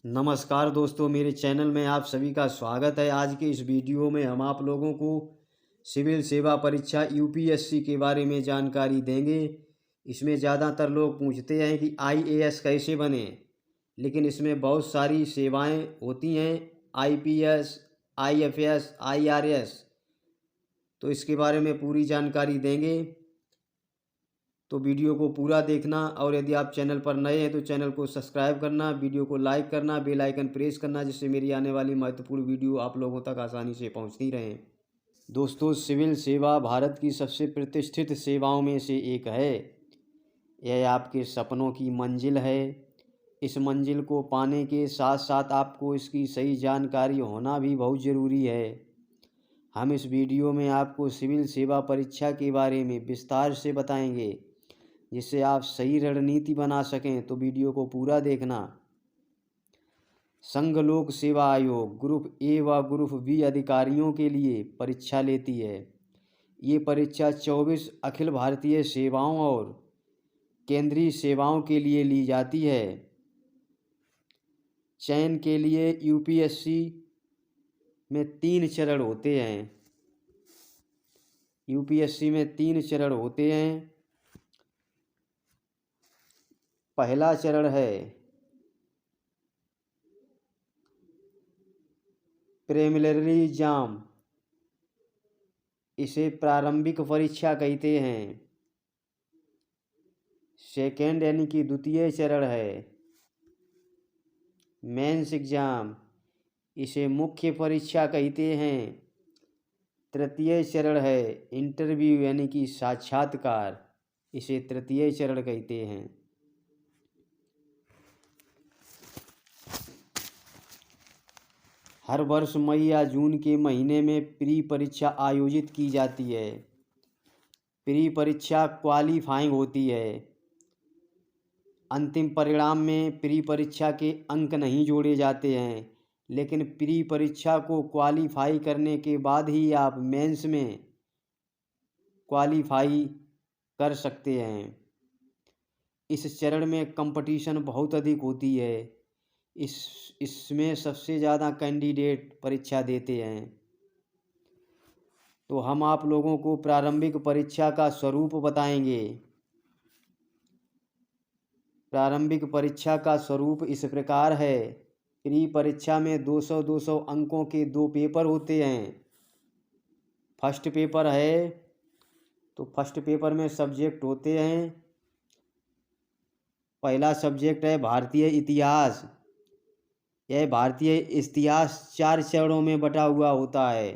नमस्कार दोस्तों, मेरे चैनल में आप सभी का स्वागत है। आज के इस वीडियो में हम आप लोगों को सिविल सेवा परीक्षा यूपीएससी के बारे में जानकारी देंगे। इसमें ज़्यादातर लोग पूछते हैं कि आईएएस कैसे बने, लेकिन इसमें बहुत सारी सेवाएं होती हैं, आईपीएस, आईएफएस, आईआरएस। तो इसके बारे में पूरी जानकारी देंगे, तो वीडियो को पूरा देखना। और यदि आप चैनल पर नए हैं तो चैनल को सब्सक्राइब करना, वीडियो को लाइक करना, बेल आइकन प्रेस करना, जिससे मेरी आने वाली महत्वपूर्ण वीडियो आप लोगों तक आसानी से पहुंचती रहें। दोस्तों, सिविल सेवा भारत की सबसे प्रतिष्ठित सेवाओं में से एक है। यह आपके सपनों की मंजिल है। इस मंजिल को पाने के साथ साथ आपको इसकी सही जानकारी होना भी बहुत ज़रूरी है। हम इस वीडियो में आपको सिविल सेवा परीक्षा के बारे में विस्तार से बताएंगे, जिससे आप सही रणनीति बना सकें। तो वीडियो को पूरा देखना। संघ लोक सेवा आयोग ग्रुप ए व ग्रुप बी अधिकारियों के लिए परीक्षा लेती है। ये परीक्षा 24 अखिल भारतीय सेवाओं और केंद्रीय सेवाओं के लिए ली जाती है। चयन के लिए यूपीएससी में 3 चरण होते हैं। यूपीएससी में 3 चरण होते हैं। पहला चरण है प्रीलिमिनरी एग्जाम, इसे प्रारंभिक परीक्षा कहते हैं। सेकेंड यानी कि द्वितीय चरण है मेंस एग्जाम, इसे मुख्य परीक्षा कहते हैं। तृतीय चरण है इंटरव्यू यानी कि साक्षात्कार, इसे तृतीय चरण कहते हैं। हर वर्ष मई या जून के महीने में प्री परीक्षा आयोजित की जाती है। प्री परीक्षा क्वालिफाइंग होती है। अंतिम परिणाम में प्री परीक्षा के अंक नहीं जोड़े जाते हैं, लेकिन प्री परीक्षा को क्वालिफाई करने के बाद ही आप मेंस में क्वालिफाई कर सकते हैं। इस चरण में कंपटीशन बहुत अधिक होती है। इसमें सबसे ज़्यादा कैंडिडेट परीक्षा देते हैं। तो हम आप लोगों को प्रारंभिक परीक्षा का स्वरूप बताएंगे। प्रारंभिक परीक्षा का स्वरूप इस प्रकार है। प्री परीक्षा में 200-200 अंकों के 2 पेपर होते हैं। फर्स्ट पेपर है, तो फर्स्ट पेपर में सब्जेक्ट होते हैं। पहला सब्जेक्ट है भारतीय इतिहास। यह भारतीय इतिहास 4 चरणों में बटा हुआ होता है।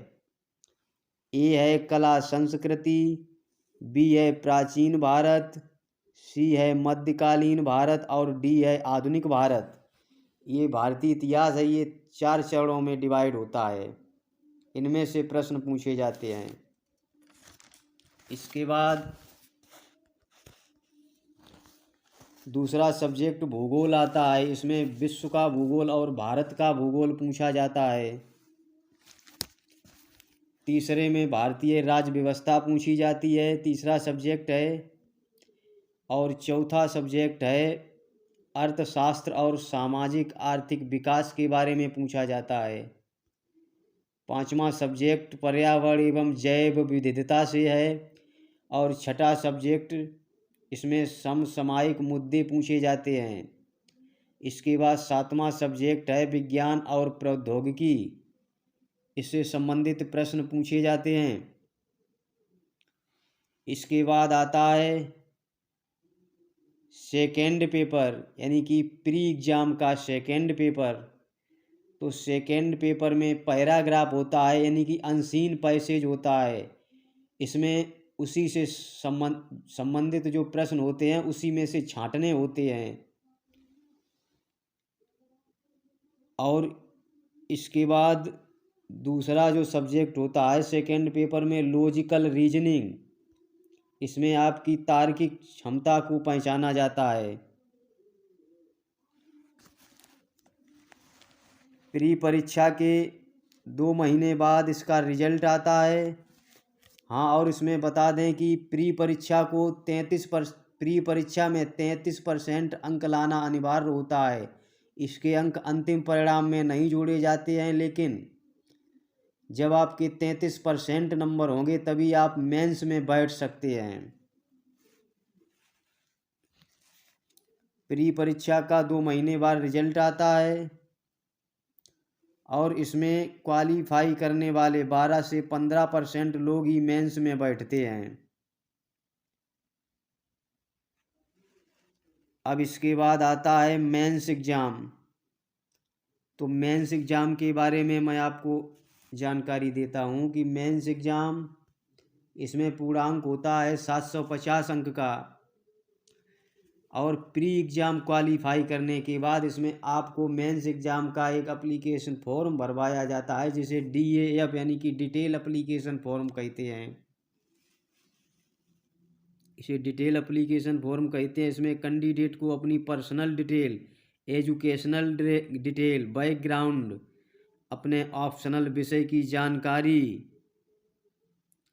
ए है कला संस्कृति, बी है प्राचीन भारत, सी है मध्यकालीन भारत और डी है आधुनिक भारत। ये भारतीय इतिहास है, ये 4 चरणों में डिवाइड होता है। इनमें से प्रश्न पूछे जाते हैं। इसके बाद दूसरा सब्जेक्ट भूगोल आता है। इसमें विश्व का भूगोल और भारत का भूगोल पूछा जाता है। तीसरे में भारतीय राज्य व्यवस्था पूछी जाती है, तीसरा सब्जेक्ट है। और चौथा सब्जेक्ट है अर्थशास्त्र और सामाजिक आर्थिक विकास के बारे में पूछा जाता है। पांचवा सब्जेक्ट पर्यावरण एवं जैव विविधता से है। और छठा सब्जेक्ट, इसमें समसामयिक मुद्दे पूछे जाते हैं। इसके बाद सातवां सब्जेक्ट है विज्ञान और प्रौद्योगिकी, इससे संबंधित प्रश्न पूछे जाते हैं। इसके बाद आता है सेकेंड पेपर यानी कि प्री एग्ज़ाम का सेकेंड पेपर। तो सेकेंड पेपर में पैराग्राफ होता है, यानी कि अनसीन पैसेज होता है। इसमें उसी से संबंधित जो प्रश्न होते हैं उसी में से छांटने होते हैं। और इसके बाद दूसरा जो सब्जेक्ट होता है सेकेंड पेपर में लॉजिकल रीजनिंग, इसमें आपकी तार्किक क्षमता को पहचाना जाता है। प्री परीक्षा के 2 महीने बाद इसका रिजल्ट आता है। हाँ, और इसमें बता दें कि प्री परीक्षा में 33% अंक लाना अनिवार्य होता है। इसके अंक अंतिम परिणाम में नहीं जोड़े जाते हैं, लेकिन जब आपके 33% नंबर होंगे तभी आप मेंस में बैठ सकते हैं। प्री परीक्षा का 2 महीने बाद रिजल्ट आता है और इसमें क्वालीफाई करने वाले 12 से 15% लोग ही मेंस में बैठते हैं। अब इसके बाद आता है मेंस एग्ज़ाम। तो मेंस एग्ज़ाम के बारे में मैं आपको जानकारी देता हूँ कि मेंस एग्ज़ाम, इसमें पूर्णांक होता है 750 अंक का, और प्री एग्ज़ाम क्वालीफाई करने के बाद इसमें आपको मेंस एग्ज़ाम का एक एप्लीकेशन फॉर्म भरवाया जाता है, जिसे DAF यानी कि डिटेल एप्लीकेशन फॉर्म कहते हैं। इसे डिटेल एप्लीकेशन फॉर्म कहते हैं। इसमें कैंडिडेट को अपनी personal detail, educational detail, background, अपने ऑप्शनल विषय की जानकारी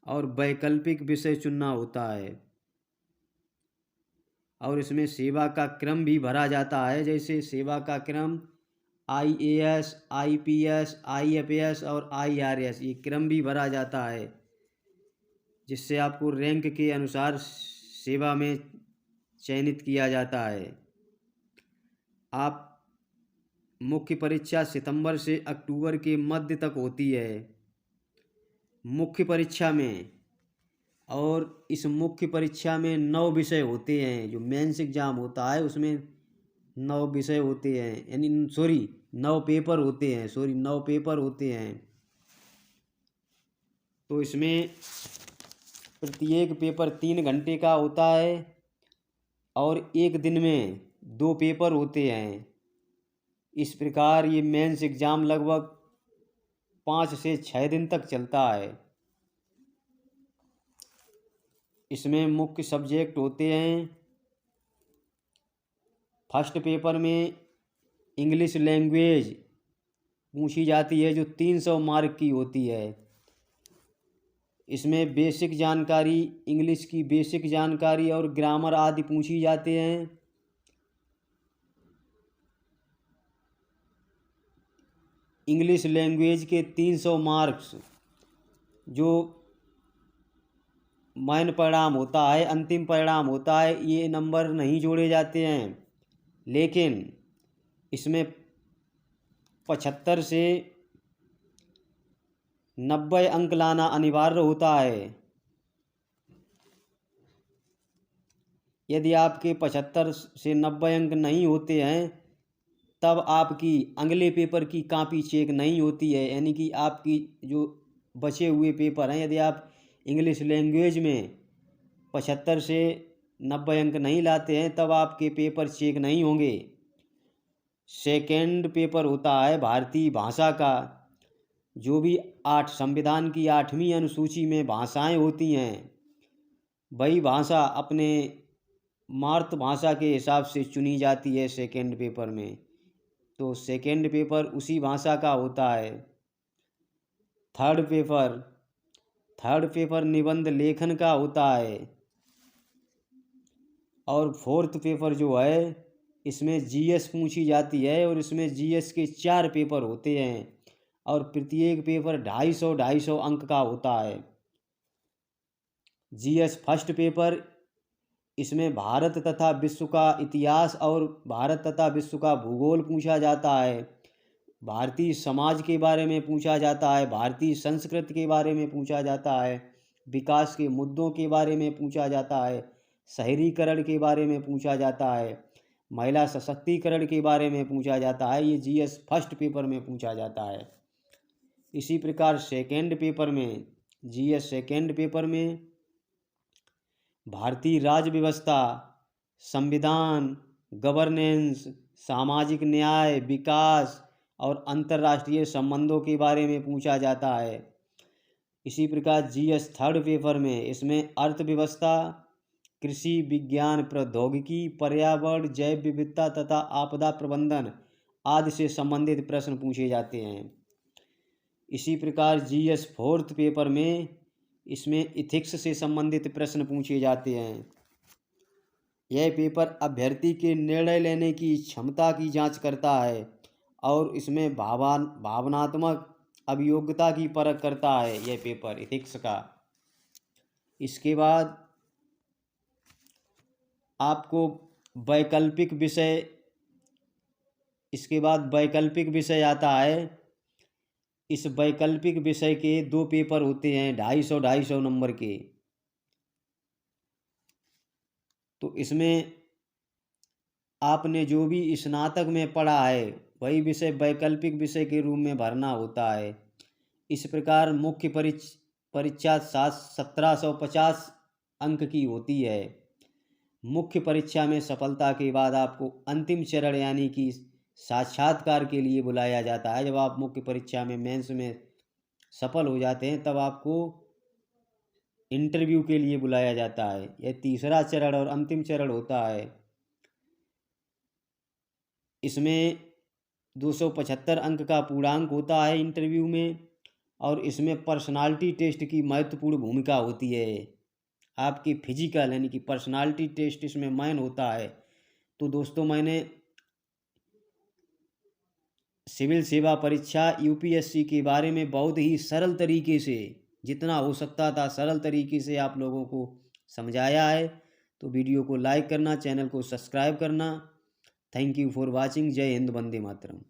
और वैकल्पिक विषय चुनना होता है। और इसमें सेवा का क्रम भी भरा जाता है, जैसे सेवा का क्रम IAS, IPS, IFS और IRS, ये क्रम भी भरा जाता है, जिससे आपको रैंक के अनुसार सेवा में चयनित किया जाता है। आप मुख्य परीक्षा सितंबर से अक्टूबर के मध्य तक होती है मुख्य परीक्षा में, और इस मुख्य परीक्षा में 9 विषय होते हैं। जो मेंस एग्ज़ाम होता है उसमें 9 विषय होते हैं, यानी 9 पेपर होते हैं, 9 पेपर होते हैं। तो इसमें प्रत्येक पेपर 3 घंटे का होता है और एक दिन में 2 पेपर होते हैं। इस प्रकार ये मेंस एग्ज़ाम लगभग 5 से 6 दिन तक चलता है। इसमें मुख्य सब्जेक्ट होते हैं, फर्स्ट पेपर में इंग्लिश लैंग्वेज पूछी जाती है, जो 300 मार्क की होती है। इसमें बेसिक जानकारी, इंग्लिश की बेसिक जानकारी और ग्रामर आदि पूछी जाते हैं। इंग्लिश लैंग्वेज के 300 मार्क्स जो मेन परिणाम होता है, अंतिम परिणाम होता है, ये नंबर नहीं जोड़े जाते हैं, लेकिन इसमें 75 से 90 अंक लाना अनिवार्य होता है। यदि आपके 75 से 90 अंक नहीं होते हैं तब आपकी अगले पेपर की कॉपी चेक नहीं होती है, यानी कि आपकी जो बचे हुए पेपर हैं, यदि आप इंग्लिश लैंग्वेज में 75 से 90 अंक नहीं लाते हैं तब आपके पेपर चेक नहीं होंगे। सेकेंड पेपर होता है भारतीय भाषा का। जो भी संविधान की 8वीं अनुसूची में भाषाएं होती हैं, वही भाषा अपने मातृभाषा के हिसाब से चुनी जाती है सेकेंड पेपर में। तो सेकेंड पेपर उसी भाषा का होता है। थर्ड पेपर निबंध लेखन का होता है। और फोर्थ पेपर जो है, इसमें GS पूछी जाती है, और इसमें GS के 4 पेपर होते हैं और प्रत्येक पेपर 250 अंक का होता है। GS फर्स्ट पेपर, इसमें भारत तथा विश्व का इतिहास और भारत तथा विश्व का भूगोल पूछा जाता है। भारतीय समाज के बारे में पूछा जाता है, भारतीय संस्कृति के बारे में पूछा जाता है, विकास के मुद्दों के बारे में पूछा जाता है, शहरीकरण के बारे में पूछा जाता है, महिला सशक्तिकरण के बारे में पूछा जाता है। ये GS फर्स्ट पेपर में पूछा जाता है। इसी प्रकार सेकेंड पेपर में, GS सेकेंड पेपर में भारतीय राज्य व्यवस्था, संविधान, गवर्नेंस, सामाजिक न्याय, विकास और अंतर्राष्ट्रीय संबंधों के बारे में पूछा जाता है। इसी प्रकार GS थर्ड पेपर में, इसमें अर्थव्यवस्था, कृषि, विज्ञान, प्रौद्योगिकी, पर्यावरण, जैव विविधता तथा आपदा प्रबंधन आदि से संबंधित प्रश्न पूछे जाते हैं। इसी प्रकार GS फोर्थ पेपर में, इसमें इथिक्स से संबंधित प्रश्न पूछे जाते हैं। यह पेपर अभ्यर्थी के निर्णय लेने की क्षमता की जांच करता है और इसमें भावनात्मक अभियोग्यता की परख करता है यह पेपर एथिक्स का। इसके बाद आपको वैकल्पिक विषय इसके बाद वैकल्पिक विषय आता है। इस वैकल्पिक विषय के 2 पेपर होते हैं 250 नंबर के। तो इसमें आपने जो भी स्नातक में पढ़ा है वही विषय वैकल्पिक विषय के रूप में भरना होता है। इस प्रकार मुख्य परीक्षा 1750 अंक की होती है। मुख्य परीक्षा में सफलता के बाद आपको अंतिम चरण यानी कि साक्षात्कार के लिए बुलाया जाता है। जब आप मुख्य परीक्षा में मेंस में सफल हो जाते हैं तब आपको इंटरव्यू के लिए बुलाया जाता है। यह तीसरा चरण और अंतिम चरण होता है। इसमें 275 अंक का पूर्णांक होता है इंटरव्यू में और इसमें पर्सनालिटी टेस्ट की महत्वपूर्ण भूमिका होती है। आपकी फिजिकल यानी कि पर्सनालिटी टेस्ट इसमें मेन होता है। तो दोस्तों मैंने सिविल सेवा परीक्षा यूपीएससी के बारे में बहुत ही सरल तरीके से जितना हो सकता था सरल तरीके से आप लोगों को समझाया है। तो वीडियो को लाइक करना, चैनल को सब्सक्राइब करना। Thank you for watching. जय हिंद, वंदे मातरम।